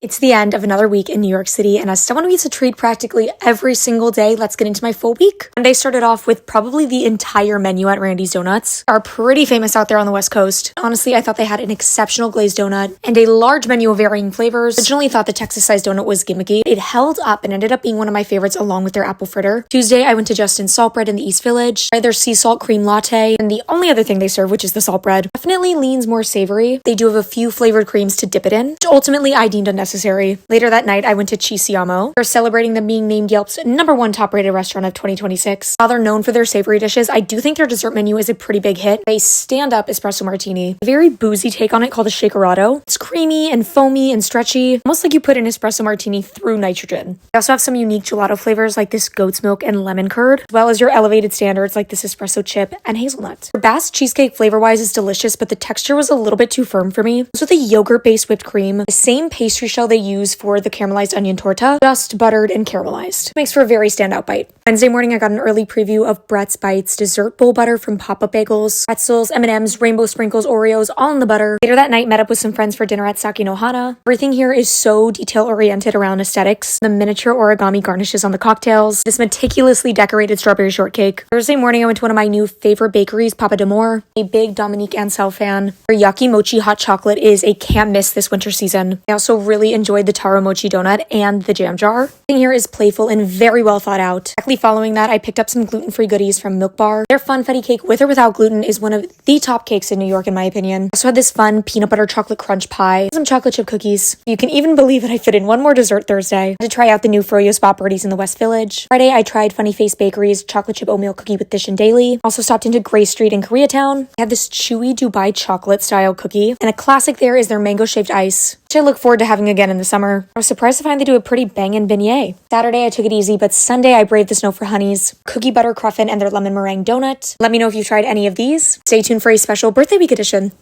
It's the end of another week in New York City, and as someone who eats a treat practically every single day, let's get into my full week. Monday started off with probably the entire menu at Randy's Donuts. Are pretty famous out there on the West Coast. Honestly, I thought they had an exceptional glazed donut and a large menu of varying flavors. Originally thought the Texas-sized donut was gimmicky. It held up and ended up being one of my favorites along with their apple fritter. Tuesday, I went to Justin's Salt Bread in the East Village. Tried their sea salt cream latte, and the only other thing they serve, which is the salt bread, definitely leans more savory. They do have a few flavored creams to dip it in, which ultimately I deemed unnecessary. Later that night, I went to Chisiamo. They're celebrating them being named Yelp's #1 top-rated restaurant of 2026. While they're known for their savory dishes, I do think their dessert menu is a pretty big hit. A stand-up espresso martini. A very boozy take on it called a shakerado. It's creamy and foamy and stretchy, almost like you put an espresso martini through nitrogen. They also have some unique gelato flavors like this goat's milk and lemon curd, as well as your elevated standards like this espresso chip and hazelnut. Their Bass cheesecake flavor-wise is delicious, but the texture was a little bit too firm for me. It's with a yogurt-based whipped cream, the same pastry shell they use for the caramelized onion torta, just buttered and caramelized. Makes for a very standout bite. Wednesday morning, I got an early preview of Brett's Bites dessert bowl butter from Pop-Up Bagels, pretzels, M&Ms, rainbow sprinkles, Oreos, all in the butter. Later that night, met up with some friends for dinner at Saki no Hana. Everything here is so detail-oriented around aesthetics. The miniature origami garnishes on the cocktails, this meticulously decorated strawberry shortcake. Thursday morning, I went to one of my new favorite bakeries, Papa d'Amour. A big Dominique Ansel fan. Their Yaki Mochi hot chocolate is a can't miss this winter season. I also really enjoyed the taro mochi donut and the jam jar. Everything here is playful and very well thought out. Directly following that, I picked up some gluten-free goodies from Milk Bar. Their funfetti cake with or without gluten is one of the top cakes in New York in my opinion. I also had this fun peanut butter chocolate crunch pie, some chocolate chip cookies. You can even believe that I fit in one more dessert Thursday. I had to try out the new Froyo spot birdies in the West Village. Friday, I tried Funny Face Bakery's chocolate chip oatmeal cookie with Dish and Daily. Also stopped into Gray Street in Koreatown. I had this chewy Dubai chocolate style cookie, and a classic there is their mango shaved ice, which I look forward to having again in the summer. I was surprised to find they do a pretty bangin' beignet. Saturday, I took it easy, but Sunday, I braved the snow for Honey's cookie butter cruffin and their lemon meringue donut. Let me know if you've tried any of these. Stay tuned for a special birthday week edition.